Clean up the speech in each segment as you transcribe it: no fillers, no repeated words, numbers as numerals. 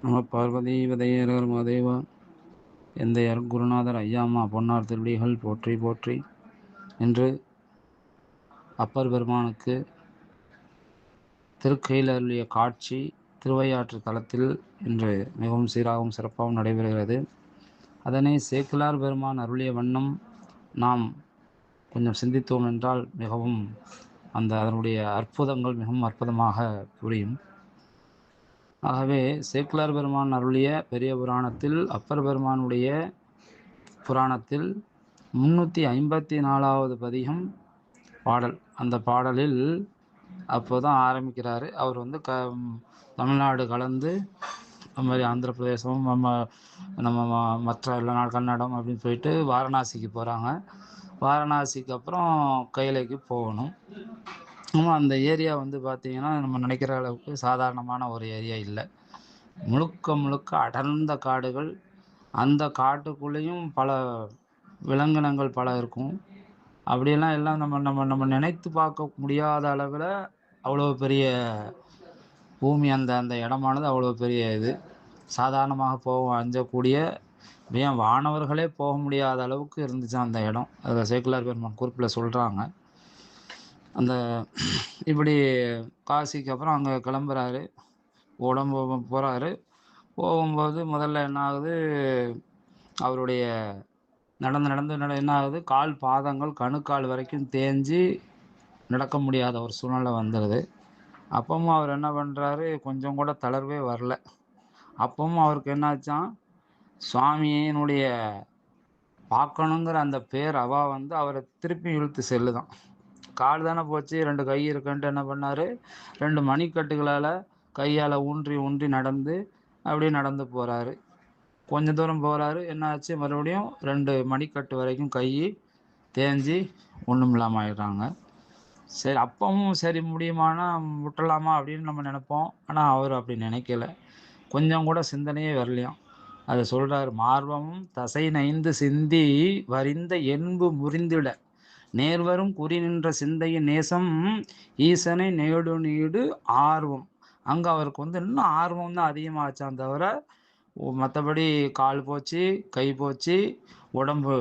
நம பார்வதி விதையர் மாதேவா. எந்தையர் குருநாதர் ஐயாமா பொன்னார் திருடிகள் போற்றி போற்றி. இன்று அப்பர் பெருமானுக்கு திருக்கையில் அருளிய காட்சி திருவையாற்று தலத்தில் இன்று மிகவும் சீராகவும் சிறப்பாகவும் நடைபெறுகிறது. அதனை சேக்கிழார் பெருமான் அருளிய வண்ணம் நாம் கொஞ்சம் சிந்தித்தோம் என்றால் மிகவும் அதனுடைய அற்புதங்கள் மிகவும் அற்புதமாக புரியும். ஆகவே சேக்கிழார் பெருமான் அருளிய பெரிய புராணத்தில் அப்பர் பெருமானுடைய புராணத்தில் 354வது பதிகம் பாடல். அந்த பாடலில் அப்போதான் ஆரம்பிக்கிறாரு. அவர் தமிழ்நாடு கலந்து அது மாதிரி ஆந்திர பிரதேசம் நம்ம மற்ற எல்லா நாடு கன்னடம் அப்படின்னு போயிட்டு வாரணாசிக்கு போகிறாங்க. வாரணாசிக்கு அப்புறம் கைலைக்கு போகணும். அந்த ஏரியா பார்த்திங்கன்னா நம்ம நினைக்கிற அளவுக்கு சாதாரணமான ஒரு ஏரியா இல்லை. முழுக்க முழுக்க அடர்ந்த காடுகள். அந்த காட்டுக்குள்ளேயும் பல விலங்கினங்கள் பல இருக்கும். அப்படியெல்லாம் எல்லாம் நம்ம நம்ம நம்ம நினைத்து பார்க்க முடியாத அளவில் அவ்வளோ பெரிய பூமி. அந்த இடமானது அவ்வளோ பெரிய இது. சாதாரணமாக அஞ்சக்கூடிய ஏன் வானவர்களே போக முடியாத அளவுக்கு இருந்துச்சு அந்த இடம். அதில் சேக்கிழார் பெருமான் குறிப்பில் சொல்கிறாங்க. இப்படி காசிக்கு அப்புறம் அங்கே கிளம்புறாரு, உடம்பு போகிறாரு. போகும்போது முதல்ல என்ன ஆகுது, அவருடைய நடந்து என்ன ஆகுது, கால் பாதங்கள் கணுக்கால் வரைக்கும் தேஞ்சு நடக்க முடியாத ஒரு சூழ்நிலை வந்துடுது. அப்பவும் அவர் என்ன பண்ணுறாரு, கொஞ்சம் கூட தளர்வே வரல. அப்பவும் அவருக்கு என்னாச்சான், சுவாமியினுடைய பார்க்கணுங்கிற அந்த பேர் அவரை திருப்பி இழுத்து செல்லுதான். கால் தானே போச்சு, 2 கை இருக்குன்ட்டு என்ன பண்ணார், 2 மணிக்கட்டுகளால் கையால் ஊன்றி ஊன்றி நடந்து அப்படியே நடந்து போகிறாரு. கொஞ்ச தூரம் போகிறாரு, என்னாச்சு, மறுபடியும் 2 மணிக்கட்டு வரைக்கும் கை தேஞ்சி ஒன்றும் இல்லாமல் ஆயிடுறாங்க. சரி, அப்பவும் சரி முடியுமானா விட்டுலாமா அப்படின்னு நம்ம நினைப்போம். ஆனால் அவர் அப்படி நினைக்கல. கொஞ்சம் கூட சிந்தனையே வரலையாம். அதை சொல்கிறார், மார்பமும் தசை நைந்து சிந்தி வரிந்த என்பு முறிந்திட நேர்வரும் குறி நின்ற சிந்தையின் நேசம் ஈசனை நேடு நீடு ஆர்வம். அங்கே அவருக்கு இன்னும் ஆர்வம் தான் அதிகமாகச்சான் தவிர மற்றபடி கால் போச்சு, கை போச்சு, உடம்பு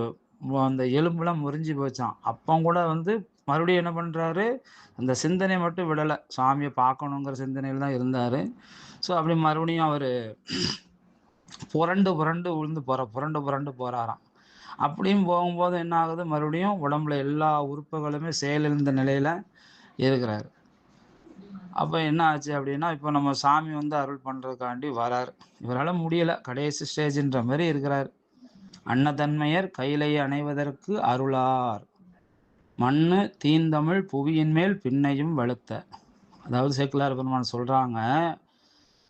அந்த எலும்புலாம் முறிஞ்சு போச்சான். அப்போ கூட மறுபடியும் என்ன பண்ணுறாரு, அந்த சிந்தனை மட்டும் விடலை. சாமியை பார்க்கணுங்கிற சிந்தனையில் தான் இருந்தார். ஸோ அப்படி மறுபடியும் அவர் புரண்டு புரண்டு போகிறாராம். அப்படியும் போகும்போது என்ன ஆகுது, மறுபடியும் உடம்புல எல்லா உறுப்புகளுமே செயலிழந்த நிலையில் இருக்கிறார். அப்போ என்ன ஆச்சு அப்படின்னா, இப்போ நம்ம சாமி அருள் பண்ணுறதுக்காண்டி வரார். இவரால் முடியலை, கடைசி ஸ்டேஜ்ன்ற மாதிரி இருக்கிறார். அன்னதன்மையர் கையிலையை அணைவதற்கு அருளார் மண்ணு தீந்தமிழ் புவியின் மேல் பின்னையும் வலுத்த. அதாவது சேக்கிழார் பெருமான் சொல்கிறாங்க,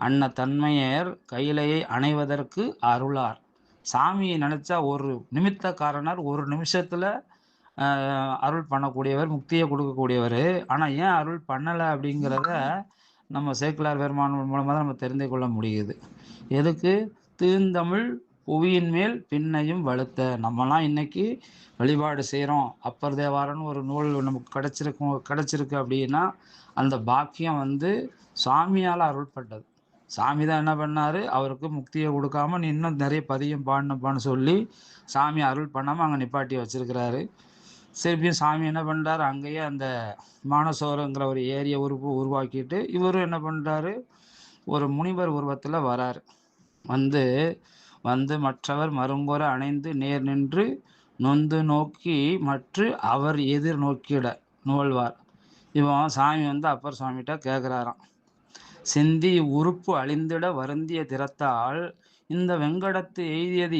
அன்னதன்மையர் கையிலையை அணைவதற்கு அருளார். சாமியை நினச்சா ஒரு நிமித்தக்காரனர், ஒரு நிமிஷத்தில் அருள் பண்ணக்கூடியவர், முக்தியை கொடுக்கக்கூடியவர். ஆனால் ஏன் அருள் பண்ணலை அப்படிங்கிறத நம்ம சேக்கிழார் பெருமான் மூலமாக தான் நம்ம தெரிந்து கொள்ள முடியுது. எதுக்கு, தீந்தமிழ் புவியின் மேல் பின்னையும் வலுத்த. நம்மலாம் இன்னைக்கு வழிபாடு செய்கிறோம். அப்பர் தேவாரன்னு ஒரு நூல் நமக்கு கிடச்சிருக்கு அப்படின்னா அந்த பாக்கியம் சாமியால் அருள்பட்டது. சாமி தான் என்ன பண்ணார், அவருக்கு முக்தியை கொடுக்காம நீ இன்னும் நிறைய பதியம் பாடினப்பான்னு சொல்லி சாமி அருள் பண்ணாமல் அங்கே நிப்பாட்டி வச்சிருக்கிறாரு. திருப்பியும் சாமி என்ன பண்ணுறாரு, அங்கேயே அந்த மானசோரங்கிற ஒரு ஏரியை உருவாக்கிட்டு இவரும் என்ன பண்ணுறாரு, ஒரு முனிவர் உருவத்தில் வராரு. மற்றவர் மருங்குற அணைந்து நேர் நின்று நொந்து நோக்கி மற்ற அவர் எதிர் நோக்கிட நுவல்வார். இவன் சாமி அப்பர் சுவாமிகிட்ட கேட்குறாராம், சிந்தி உறுப்பு அழிந்திட வருந்திய திறத்தால் இந்த வெங்கடத்து எய்தியது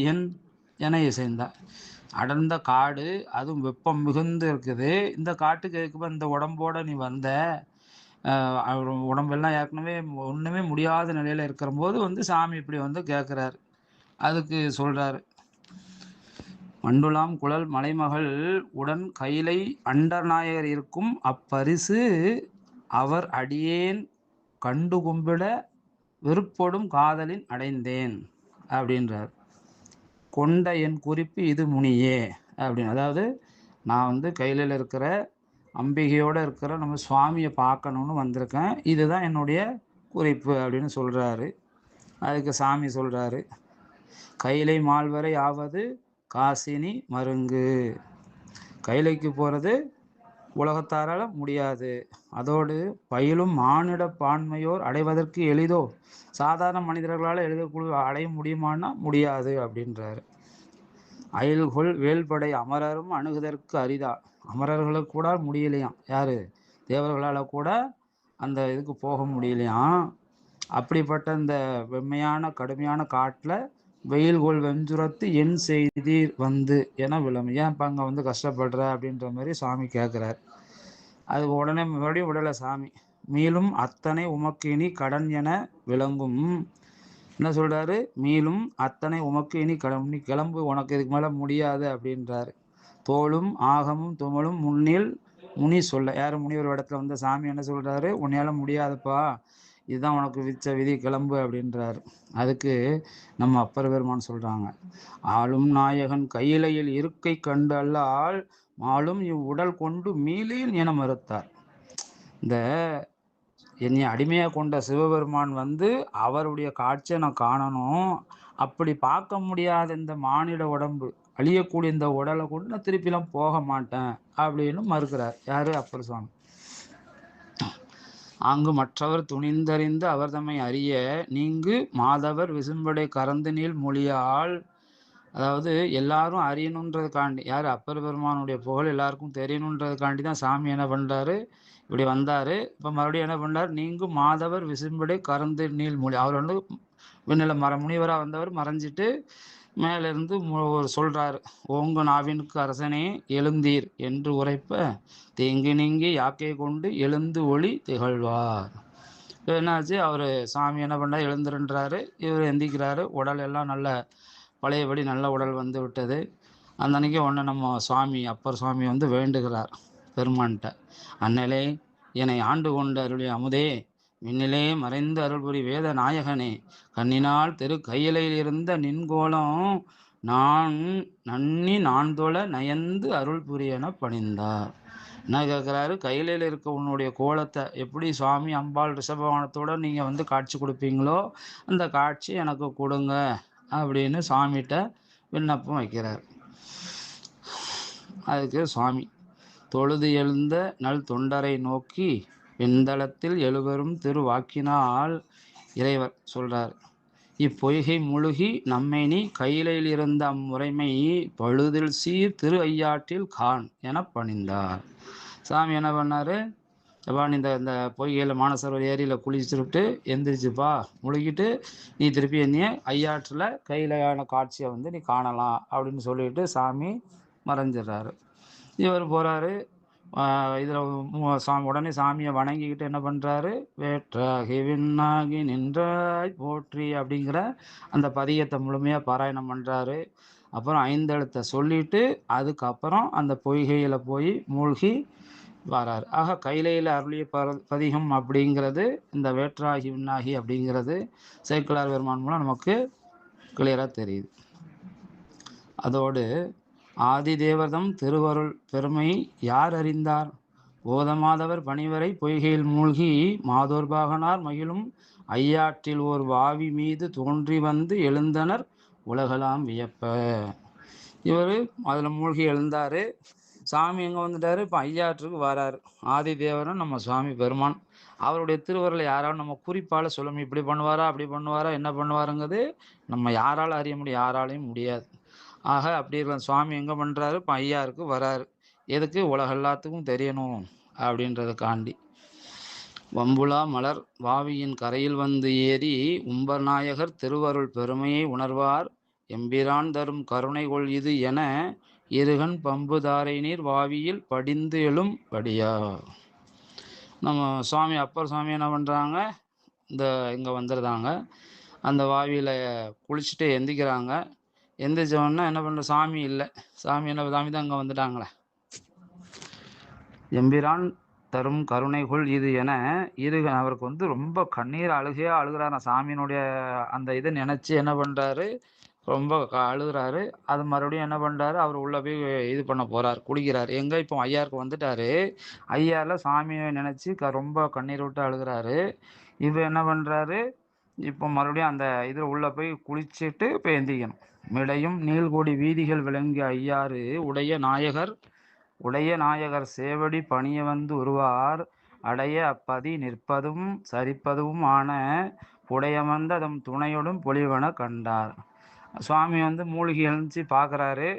என இசைந்தார். அடர்ந்த காடு, அதுவும் வெப்பம் மிகுந்து இருக்குது. இந்த காட்டுக்கு எதுக்கு இந்த உடம்போட நீ வந்த? உடம்பெல்லாம் ஏற்கனவே ஒன்றுமே முடியாத நிலையில் இருக்கிற போது சாமி இப்படி கேட்குறாரு. அதுக்கு சொல்கிறாரு, மண்டுலாம் குழல் மலைமகள் உடன் கையிலை அண்டர்நாயகர் இருக்கும் அப்பரிசு அவர் அடியேன் கண்டு கும்பிட விருப்பொடும் காதலின் அடைந்தேன் அப்படின்றார். கொண்ட என் குறிப்பு இது முனியே அப்படின்னு. அதாவது நான் கையில இருக்கிற அம்பிகையோடு இருக்கிற நம்ம சுவாமியை பார்க்கணுன்னு வந்திருக்கேன், இதுதான் என்னுடைய குறிப்பு அப்படின்னு சொல்கிறாரு. அதுக்கு சாமி சொல்கிறாரு, கைலை மால்வரை ஆவது காசினி மருங்கு. கைலைக்கு போகிறது உலகத்தாரால் முடியாது. அதோடு பயிலும் மானிட பான்மையோர் அடைவதற்கு எளிதோ? சாதாரண மனிதர்களால் அடைய முடியுமான்னா முடியாது அப்படின்றாரு. அயல்கொள் வேல்படை அமரரும் அணுகுதற்கு அரிதா. அமரர்களுக்கு கூட முடியலையாம். யாரு? தேவர்களால் கூட அந்த இதுக்கு போக முடியலையாம். அப்படிப்பட்ட இந்த வெம்மையான கடுமையான காட்டில் வெயில்கொள் வெஞ்சுரத்து என் செய்தீர் வந்து என விளம். ஏன் இப்போ அங்கே வந்து கஷ்டப்படுற அப்படின்ற மாதிரி சாமி கேட்குறார். அதுக்கு உடனே மறுபடியும் விடலை சாமி. மீளும் அத்தனை உமக்கு இனி கடன் என விளங்கும். என்ன சொல்கிறாரு? மீளும் அத்தனை உமக்கு இனி கடன், நீ கிளம்பு, உனக்கு இதுக்கு மேலே முடியாது அப்படின்றாரு. தோளும் ஆகமும் துமலும் முன்னில் முனி சொல்ல. யார்? முனிவர் இடத்துல வந்து சாமி என்ன சொல்கிறாரு? உன்னையால் முடியாதுப்பா, இதுதான் உனக்கு விச்ச விதி, கிளம்பு அப்படின்றாரு. அதுக்கு நம்ம அப்பர் பெருமான் சொல்கிறாங்க, ஆளும் நாயகன் கையிலையில் இருக்கை கண்டு அல்லால் மாலும் இவ்வுடல் கொண்டு மீளேன் என மறுத்தார். இந்த என்னை அடிமையாக கொண்ட சிவபெருமான் வந்து அவருடைய காட்சியை நான் காணணும், அப்படி பார்க்க முடியாத இந்த மானிட உடம்பு, அழியக்கூடிய இந்த உடலை கொண்டு நான் திருப்பிலாம் போக மாட்டேன் அப்படின்னு மறுக்கிறார். யாரு? அப்பர் சுவாமி. அங்கு மற்றவர் துணிந்தறிந்து அவர் தம்மை அறிய நீங்கு மாதவர் விசும்படை கறந்து நீள் மொழியால். அதாவது எல்லாரும் அறியணுன்றதுக்காண்டி, யார்? அப்பர் பெருமானுடைய புகழ் எல்லாருக்கும் தெரியணுன்றதுக்காண்டி தான் சாமி என்ன பண்ணுறாரு? இப்படி வந்தார். இப்போ மறுபடியும் என்ன பண்ணுறார்? நீங்கும் மாதவர் விசும்படை கறந்து நீள் மொழி. அவர் வந்து விண்ணில முனிவராக வந்தவர் மறைஞ்சிட்டு மேலிருந்து ஒரு சொல்கிறார், ஓங்கு நாவினுக்கு அரசனே எழுந்தீர் என்று உரைப்ப தேங்கி நீங்கி யாக்கை கொண்டு எழுந்து ஒளி திகழ்வார். என்னாச்சு? அவர் சாமி என்ன பண்ணார்? எழுந்துருன்றாரு. இவர் எந்திக்கிறாரு. உடல் எல்லாம் நல்ல பழையபடி நல்ல உடல் வந்து விட்டது. அந்த அன்னைக்கு ஒன்று நம்ம சுவாமி அப்பர் சுவாமி வந்து வேண்டுகிறார் பெருமான்கிட்ட, அண்ணலே என்னை ஆண்டு கொண்டு அருளி அமுதே, மின்னிலே மறைந்து அருள்புரி வேத நாயகனே, கண்ணினால் தெரு கையிலையில் இருந்த நின்கோலம் நான் நன்னி நான்தொழ நயந்து அருள் புரியன பணிந்தார். என்ன கேட்குறாரு? கையிலையில் இருக்க உன்னுடைய கோலத்தை எப்படி சுவாமி அம்பாள் ரிஷபவானத்தோட நீங்கள் வந்து காட்சி கொடுப்பீங்களோ அந்த காட்சி எனக்கு கொடுங்க அப்படின்னு சுவாமிகிட்ட விண்ணப்பம் வைக்கிறார். அதுக்கு சுவாமி தொழுது எழுந்த நல் தொண்டரை நோக்கி வெண்தளத்தில் எழுவரும் திருவாக்கினால் இறைவர் சொல்றார், இப்பொய்கை முழுகி நம்மை நீ கையிலையில் இருந்த அம்முறைமை பழுதில் சீர் திரு ஐயாற்றில் கான் என பணிந்தார். சாமி என்ன பண்ணாரு? எப்பா நீ இந்த பொய்கையில் மானசரோவர் ஏரியில் குளிச்சுட்டு எந்திரிச்சுப்பா, முழுகிட்டு நீ திருப்பி என்னைய ஐயாற்றில் கையிலான காட்சியை வந்து நீ காணலாம் அப்படின்னு சொல்லிட்டு சாமி மறைஞ்சிடுறாரு. இவர் போகிறாரு. இதில் சாமி உடனே சாமியை வணங்கிக்கிட்டு என்ன பண்ணுறாரு? வேற்றாகி விண்ணாகி நின்றாய் போற்றி அப்படிங்கிற அந்த பதியத்தை முழுமையாக பாராயணம் பண்ணுறாரு. அப்புறம் 5 எழுத்தை சொல்லிட்டு அதுக்கப்புறம் அந்த பொய்கையில் போய் மூழ்கி வராரு. ஆக கைலையில் அருளிய பதிகம் அப்படிங்கிறது இந்த வேற்றாகி விண்ணாகி அப்படிங்கிறது சேக்கிழார் பெருமான் மூலம் நமக்கு கிளியராக தெரியுது. அதோடு ஆதி தேவதம் திருவருள் பெருமை யார் அறிந்தார்? போதமாதவர் பணிவரை பொய்கையில் மூழ்கி மாதோர்பாகனார் மகிழும் ஐயாற்றில் ஓர் வாவி மீது தோன்றி வந்து எழுந்தனர் உலகலாம் வியப்ப. இவர் அதில் மூழ்கி எழுந்தார். சாமி எங்கே வந்துட்டார்? இப்போ ஐயாற்றுக்கு வராரு. ஆதி தேவரும் நம்ம சுவாமி பெருமான். அவருடைய திருவருளை யாராலும் நம்ம குறிப்பால் சொல்ல, இப்படி பண்ணுவாரா அப்படி பண்ணுவாரா என்ன பண்ணுவாருங்கிறது நம்ம யாரால் அறிய முடியும்? யாராலையும் முடியாது. ஆக அப்படி இருக்க சுவாமி எங்கே பண்ணுறாரு? இப்போ ஐயாருக்கு வராரு. எதுக்கு? உலக எல்லாத்துக்கும் தெரியணும் அப்படின்றதுக்காண்டி. வம்புலா மலர் வாவியின் கரையில் வந்து ஏறி உம்பர் நாயகர் திருவருள் பெருமையை உணர்வார் எம்பிரான் தரும் கருணை கொள் இது என இருகன் பம்புதாரை நீர் வாவியில் படிந்து எழும் படியா. நம்ம சுவாமி அப்பர் சுவாமி என்ன பண்ணுறாங்க? இங்கே வந்துடுறாங்க. அந்த வாவியில் குளிச்சுட்டு எந்திக்கிறாங்க. எந்திரிச்சோன்னா என்ன பண்ணுற? சாமி இல்லை. சாமி தான் அங்கே வந்துட்டாங்களே. எம்பிரான் தரும் கருணைக்குள் இது என அவருக்கு வந்து ரொம்ப கண்ணீர் அழுகையாக அழுகிறார். சாமியினுடைய அந்த இதை நினச்சி என்ன பண்ணுறாரு? ரொம்ப அழுகிறாரு. அது மறுபடியும் என்ன பண்ணுறாரு? அவர் உள்ளே போய் இது பண்ண போகிறார், குளிக்கிறார். எங்கே? இப்போ ஐயாருக்கு வந்துட்டார். ஐயாவில் சாமியை நினச்சி ரொம்ப கண்ணீர் விட்டு அழுகிறாரு. இவர் என்ன பண்ணுறாரு? இப்போ மறுபடியும் அந்த இதில் உள்ளே போய் குளிச்சுட்டு இப்போ எந்திக்கணும். மிடையும் நீள்கொடி வீதிகள் விளங்கிய ஐயாறு உடைய நாயகர் சேவடி பணிய வந்து உருவார் அடைய அப்பதி நிற்பதும் சரிப்பதும் ஆன புடையமர்ந்த அதன் துணையோடும் பொலிவன கண்டார். சுவாமி வந்து மூழ்கி எழுந்துச்சு பார்க்குறாரு.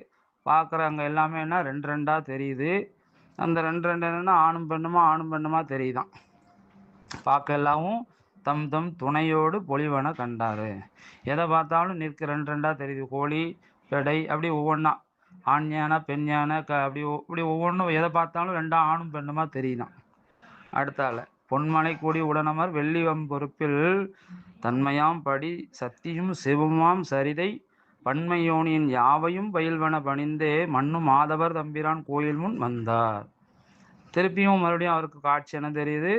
பார்க்குறாங்க எல்லாமே என்ன ரெண்டு ரெண்டாக தெரியுது. அந்த ரெண்டு ரெண்டு என்னன்னா ஆணும் பெண்ணுமா தெரியுதான். பார்க்க எல்லாவும் தம் தம் துணையோடு பொலிவன கண்டாரு. எதை பார்த்தாலும் நிற்க ரெண்டு ரெண்டாக தெரியுது. கோழி பெடை அப்படி ஒவ்வொன்றா ஆண் யானை பெண் யானை இப்படி ஒவ்வொன்றும் எதை பார்த்தாலும் ரெண்டா ஆணும் பெண்ணுமா தெரியுதான். அடுத்தால பொன்மலை கூடி உடனமர் வெள்ளிவம் பொறுப்பில் தன்மையாம் படி சத்தியும் சிவமாம் சரிதை பன்மையோனியின் யாவையும் பயில்வன பணிந்தே மண்ணும் மாதவர் தம்பிரான் கோயில் முன் வந்தார். திருப்பியும் மறுபடியும் அவருக்கு காட்சி என்ன தெரியுது?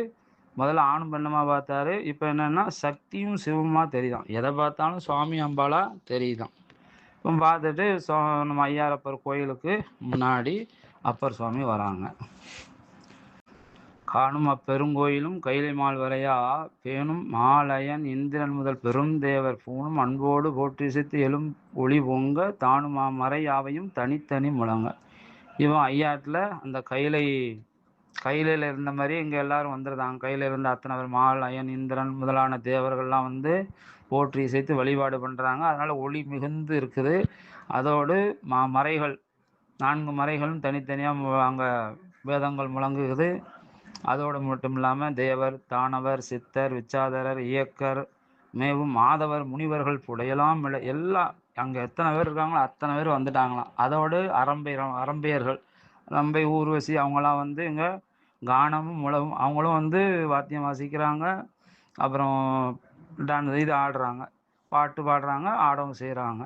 முதல்ல ஆணும் பெண்ணுமா பார்த்தாரு. இப்போ என்னன்னா சக்தியும் சிவமா தெரியுதான். எதை பார்த்தாலும் சுவாமி அம்பாலா தெரியுதான். இப்போ பார்த்துட்டு நம்ம ஐயாரப்பர் கோயிலுக்கு முன்னாடி அப்பர் சுவாமி வராங்க. காணும் அப்பெருங்கோயிலும் கைலை மால் வரையா பேணும் மாலயன் இந்திரன் முதல் பெருந்தேவர் பூணும் அன்போடு போற்றிசித்து எழும் ஒளி பொங்க தானும் மறை யாவையும் தனித்தனி முழங்க. இவன் ஐயாட்டில் அந்த கையில இருந்த மாதிரி இங்கே எல்லாரும் வந்துருந்தாங்க. கையில் இருந்த அத்தனை பேர் மாலயன் இந்திரன் முதலான தேவர்கள்லாம் வந்து போற்றி இசைத்து வழிபாடு பண்ணுறாங்க. அதனால் ஒளி மிகுந்து இருக்குது. அதோடு மறைகள் 4 மறைகளும் தனித்தனியாக அங்கே வேதங்கள் முழங்குகிறது. அதோடு மட்டும் இல்லாமல் தேவர் தானவர் சித்தர் விச்சாதரர் இயக்கர் மேவும் மாதவர் முனிவர்கள் புடையலாம் எல்லாம் அங்கே எத்தனை பேர் இருக்காங்களோ அத்தனை பேர் வந்துட்டாங்களாம். அதோடு அரம்பையர்கள் ரம்பை ஊர்வசி அவங்களாம் வந்து இங்கே கானமும் முழவும் அவங்களும் வந்து வாத்தியம் வாசிக்கிறாங்க. அப்புறம் இது ஆடுறாங்க, பாட்டு பாடுறாங்க, ஆடவும் செய்கிறாங்க.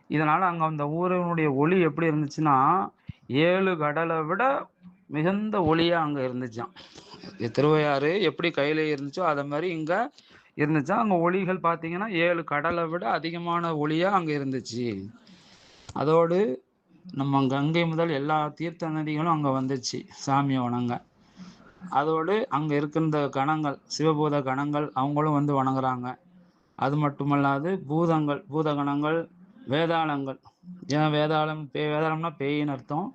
இதனால் அங்கே அந்த ஊரினுடைய ஒளி எப்படி இருந்துச்சுன்னா 7 கடலை விட மிகுந்த ஒளியாக அங்கே இருந்துச்சான். திருவையாறு எப்படி கையில் இருந்துச்சோ அதை மாதிரி இங்கே இருந்துச்சா. அங்கே ஒளிகள் பார்த்தீங்கன்னா 7 கடலை விட அதிகமான ஒளியாக அங்கே இருந்துச்சு. அதோடு நம்ம கங்கை முதல் எல்லா தீர்த்த நதிகளும் அங்கே வந்துச்சு சாமியை வணங்க. அதோடு அங்கே இருக்கின்ற கணங்கள் சிவபூத கணங்கள் அவங்களும் வந்து வணங்குறாங்க. அது மட்டுமல்லாது பூத கணங்கள் வேதாளங்கள். ஏன் வேதாளம்னா பேயின்னு அர்த்தம்.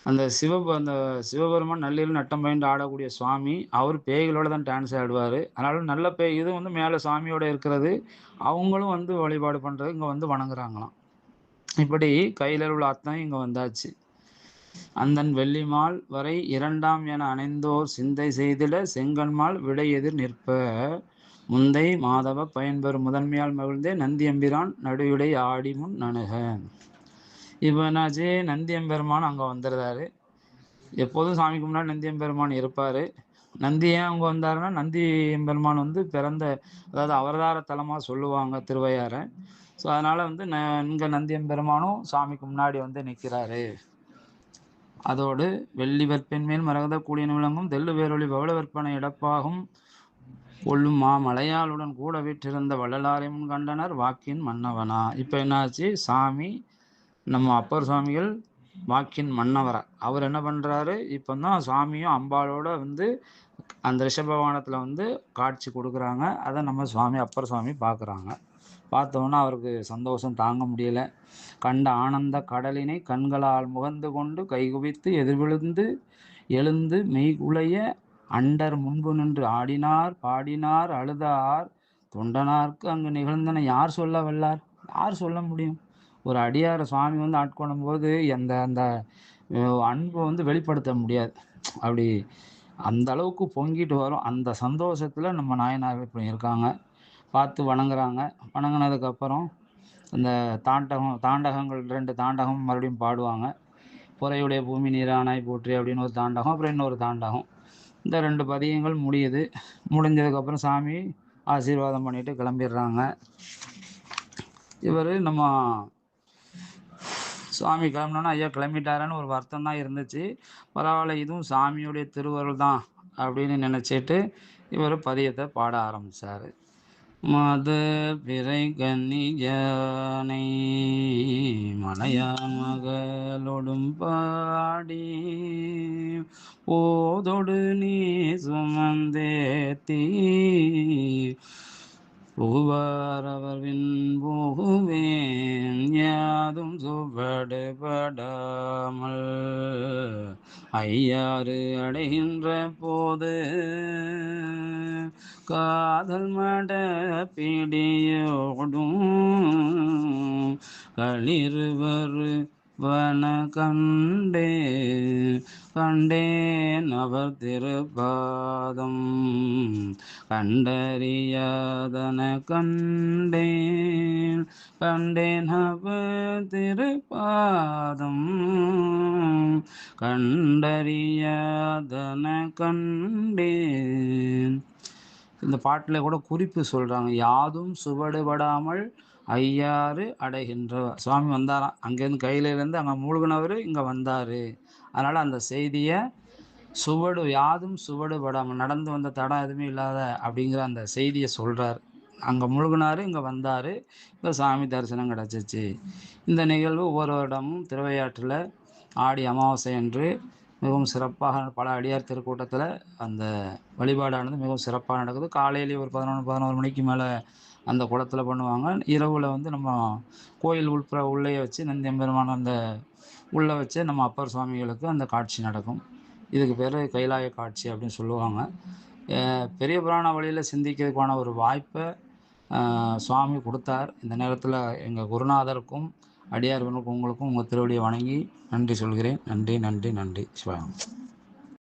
அந்த சிவபெருமான் நள்ளியில் நட்டம் பயின்று ஆடக்கூடிய சுவாமி அவர் பேய்களோட தான் டான்ஸ் ஆடுவார். அதனால நல்ல பேய் இது வந்து மேலே சாமியோட இருக்கிறது. அவங்களும் வந்து வழிபாடு பண்ணுறது இங்கே வந்து வணங்குறாங்களாம். இப்படி கையில் உள்ள அத்தனை இங்கே வந்தாச்சு. அந்தன் வெள்ளிமால் வரை 2ஆம் என அணைந்தோர் சிந்தை செய்திட செங்கன்மால் விடை எதிர் நிற்ப முந்தை மாதவ பயன்பெறும் முதன்மையால் மகிழ்ந்தே நந்தியம்பிரான் நடுவிடை ஆடி முன் நணுக. இப்போ என்னாச்சு? நந்தியம்பெருமான் அங்கே வந்துடுறாரு. எப்போதும் சாமிக்கு முன்னாடி நந்தியம்பெருமான் இருப்பார். நந்தி ஏன் அங்கே வந்தாருன்னா நந்தி எம்பெருமான் வந்து அதாவது அவதார தலமாக சொல்லுவாங்க திருவையாரை. ஸோ அதனால் வந்து இங்கே நந்தியம்பெருமானும் சாமிக்கு முன்னாடி வந்து நிற்கிறாரு. அதோடு வெள்ளி வெற்பெண் மேல் மரகத கூடியன் விளங்கும் தெல்லு வேரொளி பவள வெற்பனை இடப்பாகும் கொள்ளும் மலையாளுடன் கூட வீற்றிருந்த வள்ளலாரை முன் கண்டனர் வாக்கின் மன்னவனா. இப்போ என்னாச்சு? சாமி நம்ம அப்பர் சுவாமிகள் வாக்கின் மன்னவரா அவர் என்ன பண்ணுறாரு? இப்போ தான் சாமியும் அம்பாளோட வந்து அந்த ரிஷபவானத்தில் வந்து காட்சி கொடுக்குறாங்க. அதை நம்ம அப்பர் சுவாமி பார்க்குறாங்க. பார்த்தோன்னா அவருக்கு சந்தோஷம் தாங்க முடியல. கண்ட ஆனந்த கடலினை கண்களால் முகந்து கொண்டு கைகுவித்து எதிர்விழுந்து எழுந்து மெய்குலைய அண்டர் முன்பு நின்று ஆடினார் பாடினார் அழுதார் தொண்டனார்க்கு அங்கு நிகழ்ந்தன யார் சொல்ல வல்லார்? யார் சொல்ல முடியும்? ஒரு அடியார சுவாமி வந்து ஆட்கொள்ளும் போது அந்த அன்பை வந்து வெளிப்படுத்த முடியாது. அப்படி அந்த அளவுக்கு பொங்கிட்டு வரும். அந்த சந்தோஷத்தில் நம்ம நாயனார் இப்போ இருக்காங்க. பார்த்து வணங்குறாங்க. வணங்கினதுக்கப்புறம் இந்த தாண்டகங்கள் 2 தாண்டகம் மறுபடியும் பாடுவாங்க. பொறையுடைய பூமி நீரானாய் போற்றி அப்படின்னு ஒரு தாண்டகம், அப்புறம் இன்னொரு தாண்டகம். இந்த 2 பதியங்கள் முடியுது. முடிஞ்சதுக்கப்புறம் சாமி ஆசீர்வாதம் பண்ணிட்டு கிளம்பிடுறாங்க. இவர் நம்ம சுவாமி கிளம்பினோன்னா ஐயா கிளம்பிட்டாரான்னு ஒரு வருத்தம் தான் இருந்துச்சு. பரவாயில்ல, இதுவும் சாமியுடைய திருவருள் தான் அப்படின்னு நினச்சிட்டு இவர் பதியத்தை பாட ஆரம்பித்தார். மத பிறை கன்னியானை மலையான் மகளொடும் பாடி போதொடு நீ சுமந்தேத்தி புகுவாரவர்வின் புகுவேன் யாதும் சுவடுபடாமல் ஐயாறு அடைகின்ற போது காதல் மட பிடியோடும் களிறுவரு வன கண்டேன் அவர் திருப்பாதம் கண்டறியாதன கண்டேன் அவர் திருப்பாதம் கண்டறியாதன கண்டேன். இந்த பாட்டில் கூட குறிப்பு சொல்கிறாங்க, யாதும் சுவடுபடாமல் ஐயாறு அடைகின்ற சுவாமி வந்தாராம். அங்கேருந்து கையிலேருந்து அங்கே மூழ்கினவர் இங்கே வந்தார். அதனால் அந்த செய்தியை யாதும் சுவடுபடாமல், நடந்து வந்த தடம் எதுவுமே இல்லாத அப்படிங்கிற அந்த செய்தியை சொல்கிறார். அங்கே முழுகினார், இங்கே வந்தார், இப்போ சாமி தரிசனம் கிடச்சிச்சு. இந்த நிகழ்வு ஒவ்வொரு வருடமும் திருவையாற்றில் ஆடி அமாவாசை அன்று மிகவும் சிறப்பாக பல அடியார் திருக்கூட்டத்தில் அந்த வழிபாடானது மிகவும் சிறப்பாக நடக்குது. காலையிலேயே ஒரு 11 மணிக்கு மேலே அந்த குளத்தில் பண்ணுவாங்க. இரவில் வந்து நம்ம கோயில் உள்புற உள்ளே வச்சு நந்தியம்பெருமான அந்த உள்ளே வச்சு நம்ம அப்பர் சுவாமிகளுக்கு அந்த காட்சி நடக்கும். இதுக்கு பேர் கைலாய காட்சி அப்படின்னு சொல்லுவாங்க. பெரிய புராண வழியில் சிந்திக்கிறதுக்கான ஒரு வாய்ப்பை சுவாமி கொடுத்தார். இந்த நேரத்தில் எங்கள் குருநாதருக்கும் அடியார்களுக்கும் உங்களுக்கும் உங்கள் திருவடியை வணங்கி நன்றி சொல்கிறேன். நன்றி நன்றி நன்றி. சிவம்.